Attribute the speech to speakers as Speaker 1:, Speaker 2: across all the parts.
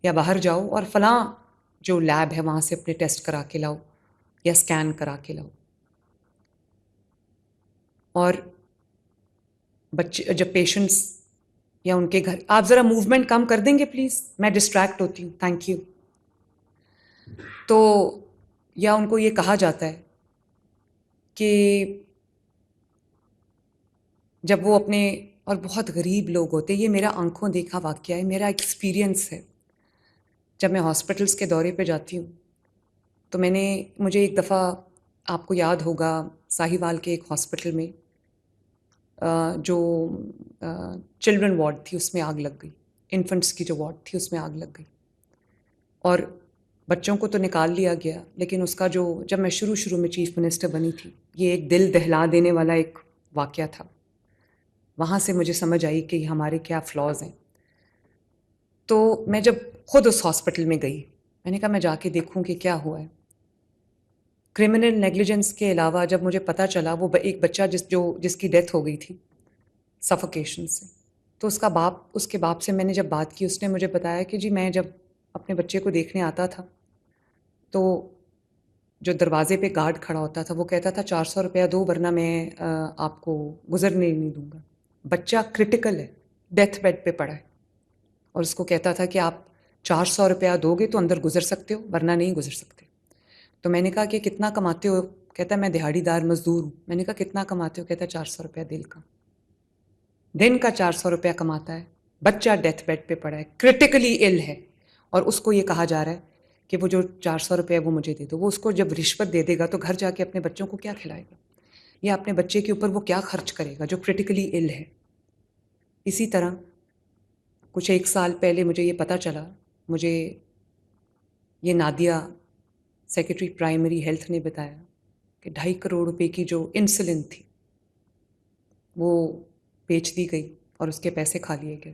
Speaker 1: یا باہر جاؤ اور فلاں جو لیب ہے وہاں سے اپنے ٹیسٹ کرا کے لاؤ یا اسکین کرا کے لاؤ. اور بچے جب پیشنٹس یا ان کے گھر، آپ ذرا موومنٹ کم کر دیں گے پلیز، میں ڈسٹریکٹ ہوتی ہوں، تھینک یو. تو یا ان کو یہ کہا جاتا ہے کہ جب وہ اپنے، اور بہت غریب لوگ ہوتے، یہ میرا آنکھوں دیکھا واقعہ ہے، میرا ایکسپیرینس ہے. جب میں ہاسپٹلس کے دورے پہ جاتی ہوں تو مجھے ایک دفعہ، آپ کو یاد ہوگا، ساہیوال کے ایک ہاسپٹل میں جو چلڈرن وارڈ تھی اس میں آگ لگ گئی، انفنٹس کی جو وارڈ تھی اس میں آگ لگ گئی، اور بچوں کو تو نکال لیا گیا، لیکن اس کا جب میں شروع میں چیف منسٹر بنی تھی، یہ ایک دل دہلا دینے والا ایک واقعہ تھا. وہاں سے مجھے سمجھ آئی کہ ہمارے کیا فلاز ہیں. تو میں جب خود اس ہاسپٹل میں گئی، میں نے کہا میں جا کے دیکھوں کہ کیا ہوا ہے. کرمنل نیگلیجنس کے علاوہ جب مجھے پتہ چلا وہ ایک بچہ جس کی ڈیتھ ہو گئی تھی سفوکیشن سے، تو اس کے باپ سے میں نے جب بات کی، اس نے مجھے بتایا کہ جی میں جب اپنے بچے کو دیکھنے آتا تھا تو جو دروازے پہ گارڈ کھڑا ہوتا تھا وہ کہتا تھا 400 روپیہ دو ورنہ میں آپ کو گزرنے نہیں دوں گا. بچہ کرٹیکل ہے، ڈیتھ بیڈ پہ پڑا ہے، اور اس کو کہتا تھا کہ آپ 400 روپیہ دو گے تو اندر گزر سکتے ہو ورنہ نہیں گزر سکتے. تو میں نے کہا کہ کتنا کماتے ہو؟ کہتا میں دہاڑی دار مزدور ہوں. میں نے کہا کتنا کماتے ہو؟ کہتا 400 روپیہ دن کا 400 روپیہ کماتا ہے، بچہ ڈیتھ بیڈ پہ پڑا ہے، کرٹیکلی ال ہے، اور اس کو یہ کہا جا رہا ہے کہ وہ جو 400 روپیہ وہ مجھے دے دو. وہ اس کو جب رشوت دے دے گا تو گھر جا کے اپنے بچوں کو کیا کھلائے گا، یا اپنے بچے کے اوپر وہ کیا خرچ کرے گا جو کرٹیکلی ال ہے. اسی طرح کچھ ایک سال پہلے مجھے یہ پتہ چلا، مجھے یہ نادیہ سیکرٹری پرائمری ہیلتھ نے بتایا کہ 2.5 کروڑ روپے کی جو انسولن تھی وہ بیچ دی گئی اور اس کے پیسے کھا لیے گئے.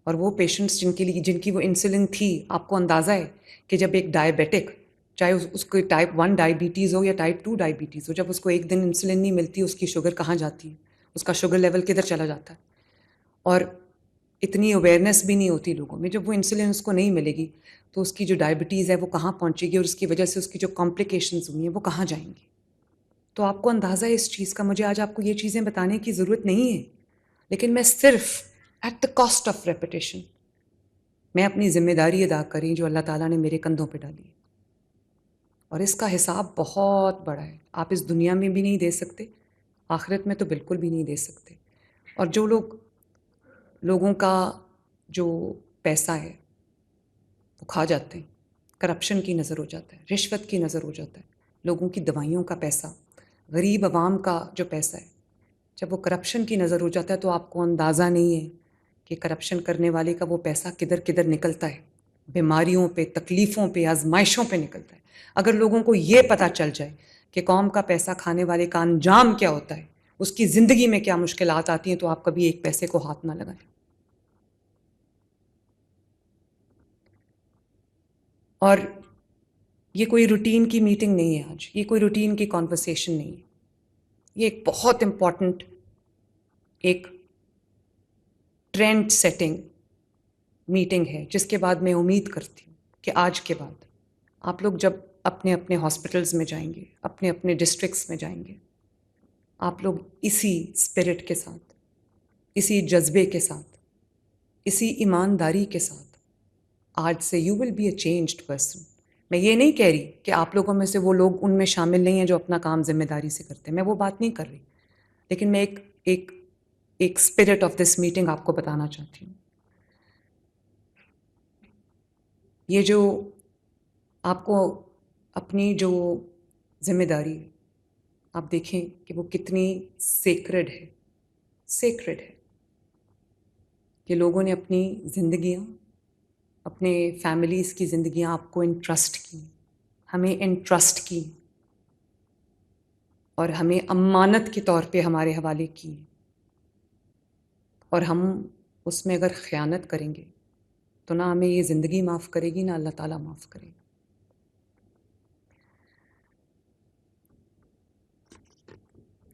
Speaker 1: اور وہ پیشنٹس جن کی وہ انسولن تھی، آپ کو اندازہ ہے کہ جب ایک ڈائبیٹک، چاہے اس کو ٹائپ 1 ڈائبٹیز ہو یا ٹائپ 2 ڈائبٹیز ہو، جب اس کو ایک دن انسولن نہیں ملتی، اس کی شوگر کہاں جاتی ہے، اس کا شوگر لیول کدھر چلا جاتا ہے. اور اتنی اویئرنیس بھی نہیں ہوتی لوگوں میں، جب وہ انسولن اس کو نہیں ملے گی تو اس کی جو ڈائبٹیز ہے وہ کہاں پہنچے گی، اور اس کی وجہ سے اس کی جو کمپلیکیشنز ہوئی ہیں وہ کہاں جائیں گی. تو آپ کو اندازہ ہے اس چیز کا. مجھے آج آپ کو یہ چیزیں بتانے کی ضرورت نہیں ہے، لیکن میں صرف at the cost of repetition میں اپنی ذمہ داری ادا کریں جو اللہ تعالیٰ نے میرے کندھوں پہ ڈالی ہے. اور اس کا حساب بہت بڑا ہے، آپ اس دنیا میں بھی نہیں دے سکتے، آخرت میں تو بالکل بھی نہیں دے سکتے. اور جو لوگوں کا جو پیسہ ہے وہ کھا جاتے ہیں، کرپشن کی نظر ہو جاتا ہے، رشوت کی نظر ہو جاتا ہے، لوگوں کی دوائیوں کا پیسہ، غریب عوام کا جو پیسہ ہے، جب وہ کرپشن کی نظر ہو جاتا ہے تو آپ کو اندازہ نہیں ہے کہ کرپشن کرنے والے کا وہ پیسہ کدھر کدھر نکلتا ہے، بیماریوں پہ، تکلیفوں پہ، آزمائشوں پہ نکلتا ہے. اگر لوگوں کو یہ پتہ چل جائے کہ قوم کا پیسہ کھانے والے کا انجام کیا ہوتا ہے، اس کی زندگی میں کیا مشکلات آتی ہیں، تو آپ کبھی ایک پیسے کو ہاتھ نہ لگائیں. اور یہ کوئی روٹین کی میٹنگ نہیں ہے آج، یہ کوئی روٹین کی کانورسیشن نہیں ہے، یہ ایک بہت امپورٹنٹ ایک ٹرینڈ سیٹنگ میٹنگ ہے، جس کے بعد میں امید کرتی ہوں کہ آج کے بعد آپ لوگ جب اپنے اپنے ہاسپٹلز میں جائیں گے، اپنے اپنے ڈسٹرکٹس میں جائیں گے، آپ لوگ اسی اسپرٹ کے ساتھ، اسی جذبے کے ساتھ، اسی ایمانداری کے ساتھ آج سے you will be a changed person. میں یہ نہیں کہہ رہی کہ آپ لوگوں میں سے وہ لوگ ان میں شامل نہیں ہیں جو اپنا کام ذمہ داری سے کرتے ہیں، میں وہ بات نہیں کر رہی، لیکن میں ایک اسپرٹ آف دس میٹنگ آپ کو بتانا چاہتی ہوں. یہ جو آپ کو اپنی جو ذمہ داری ہے، آپ دیکھیں کہ وہ کتنی سیکرڈ ہے کہ لوگوں نے اپنی زندگیاں، اپنے فیملیز کی زندگیاں آپ کو انٹرسٹ کی، ہمیں انٹرسٹ کی، اور ہمیں امانت کے طور پہ ہمارے حوالے کی، اور ہم اس میں اگر خیانت کریں گے تو نہ ہمیں یہ زندگی معاف کرے گی، نہ اللہ تعالیٰ معاف کرے گا.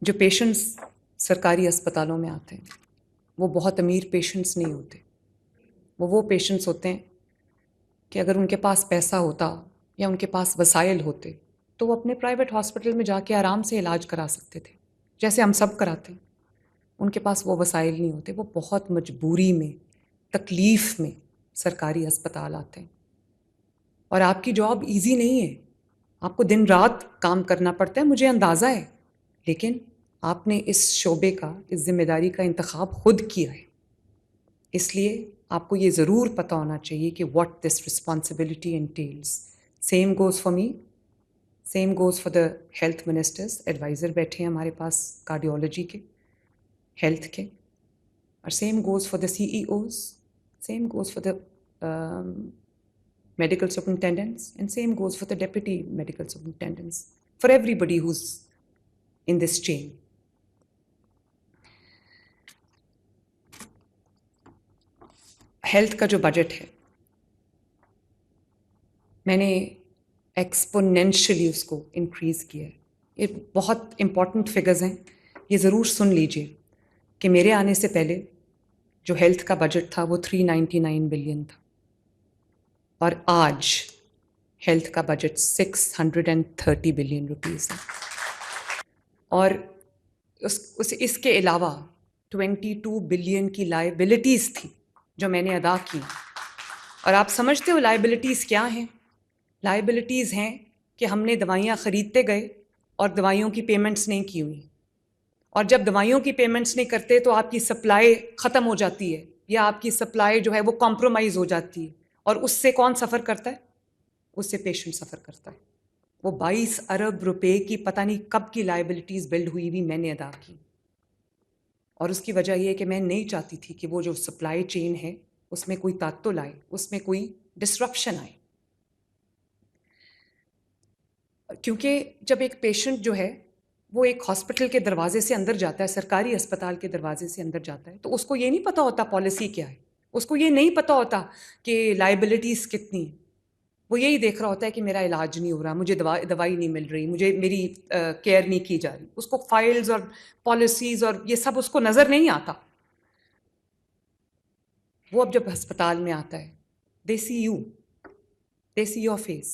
Speaker 1: جو پیشنٹس سرکاری اسپتالوں میں آتے ہیں وہ بہت امیر پیشنٹس نہیں ہوتے، وہ پیشنٹس ہوتے ہیں کہ اگر ان کے پاس پیسہ ہوتا یا ان کے پاس وسائل ہوتے تو وہ اپنے پرائیویٹ ہاسپٹل میں جا کے آرام سے علاج کرا سکتے تھے، جیسے ہم سب کراتے ہیں۔ ان کے پاس وہ وسائل نہیں ہوتے، وہ بہت مجبوری میں، تکلیف میں سرکاری ہسپتال آتے ہیں۔ اور آپ کی جاب ایزی نہیں ہے، آپ کو دن رات کام کرنا پڑتا ہے، مجھے اندازہ ہے، لیکن آپ نے اس شعبے کا، اس ذمہ داری کا انتخاب خود کیا ہے۔ اس لیے آپ کو یہ ضرور پتہ ہونا چاہیے کہ what this responsibility entails. Same goes for me, same goes for the health ministers, adviser بیٹھے ہیں ہمارے پاس کارڈیولوجی کے، ہیلتھ کے، اور same goes for the CEOs، same goes for the medical superintendents, and same goes for the deputy medical superintendents, for everybody who's in this chain. Health کا جو budget ہے، میں نے ایکسپونینشلی اس کو انکریز کیا ہے۔ یہ بہت امپورٹنٹ فگرز ہیں، یہ ضرور سن لیجئے کہ میرے آنے سے پہلے جو ہیلتھ کا بجٹ تھا وہ 399 بلین تھا، اور آج ہیلتھ کا بجٹ 630 بلین روپیز ہے۔ اور اس کے علاوہ 22 بلین کی لائبلٹیز تھی جو میں نے ادا کی۔ اور آپ سمجھتے ہو لائبلٹیز کیا ہیں؟ لائبلٹیز ہیں کہ ہم نے دوائیاں خریدتے گئے اور دوائیوں کی پیمنٹس نہیں کی ہوئی، اور جب دوائیوں کی پیمنٹس نہیں کرتے تو آپ کی سپلائی ختم ہو جاتی ہے، یا آپ کی سپلائی جو ہے وہ کمپرومائز ہو جاتی ہے، اور اس سے کون سفر کرتا ہے؟ اس سے پیشنٹ سفر کرتا ہے۔ وہ 22 ارب روپے کی پتہ نہیں کب کی لائبلٹیز بلڈ ہوئی ہوئی میں نے ادا کی، اور اس کی وجہ یہ ہے کہ میں نہیں چاہتی تھی کہ وہ جو سپلائی چین ہے اس میں کوئی تعطل آئے، اس میں کوئی ڈسرپشن آئے۔ کیونکہ جب ایک پیشنٹ جو ہے وہ ایک ہاسپٹل کے دروازے سے اندر جاتا ہے، سرکاری اسپتال کے دروازے سے اندر جاتا ہے، تو اس کو یہ نہیں پتہ ہوتا پالیسی کیا ہے، اس کو یہ نہیں پتہ ہوتا کہ لائبلٹیز کتنی ہیں۔ وہ یہی دیکھ رہا ہوتا ہے کہ میرا علاج نہیں ہو رہا، مجھے دوائی نہیں مل رہی، مجھے میری کیئر نہیں کی جا رہی۔ اس کو فائلز اور پالیسیز اور یہ سب اس کو نظر نہیں آتا۔ وہ اب جب ہسپتال میں آتا ہے، they see you, they see your face,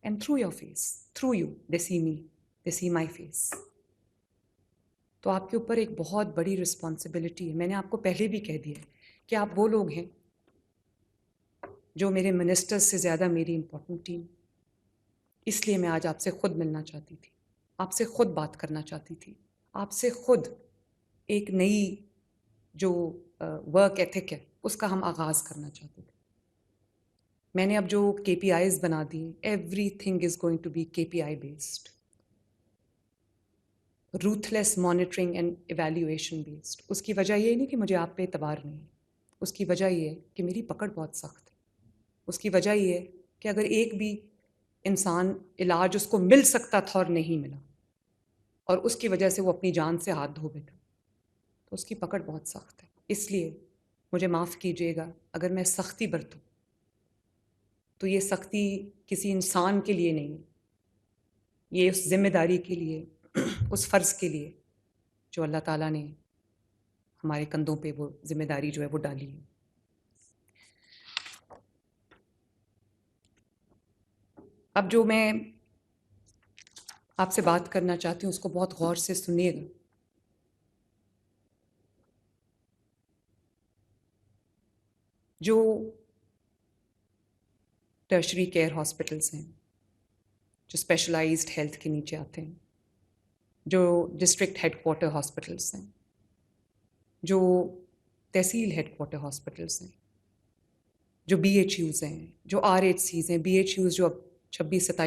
Speaker 1: and through your face, through you, they see me, they see my face. تو آپ کے اوپر ایک بہت بڑی رسپانسبلٹی ہے۔ میں نے آپ کو پہلے بھی کہہ دیا ہے کہ آپ وہ لوگ ہیں جو میرے منسٹر سے زیادہ میری امپورٹنٹ ٹیم۔ اس لیے میں آج آپ سے خود ملنا چاہتی تھی، آپ سے خود بات کرنا چاہتی تھی، آپ سے خود ایک نئی جو ورک ایتھک ہے اس کا ہم آغاز کرنا چاہتے تھے۔ میں نے اب جو KPIs بنا دی، everything is going to be KPI based, ruthless monitoring and evaluation based. اس کی وجہ یہ نہیں کہ مجھے آپ پہ اعتبار نہیں ہے، اس کی وجہ یہ ہے کہ میری پکڑ بہت سخت ہے۔ اس کی وجہ یہ ہے کہ اگر ایک بھی انسان علاج اس کو مل سکتا تھا اور نہیں ملا، اور اس کی وجہ سے وہ اپنی جان سے ہاتھ دھو بیٹھا، تو اس کی پکڑ بہت سخت ہے۔ اس لیے مجھے معاف کیجیے گا اگر میں سختی برتوں، تو یہ سختی کسی انسان کے لیے نہیں ہے، یہ اس ذمہ داری کے لیے، اس فرض کے لیے جو اللہ تعالیٰ نے ہمارے کندھوں پہ وہ ذمہ داری جو ہے وہ ڈالی ہے۔ اب جو میں آپ سے بات کرنا چاہتی ہوں اس کو بہت غور سے سنیے گا۔ جو ٹرشری کیئر ہاسپٹلس ہیں، جو اسپیشلائزڈ ہیلتھ کے نیچے آتے ہیں، جو ڈسٹرکٹ ہیڈ کوارٹر ہاسپٹلس ہیں، جو تحصیل ہیڈ کوارٹر ہاسپٹلس ہیں، جو BHUs ہیں، جو RHCs ہیں، BHUs جو اب 26-27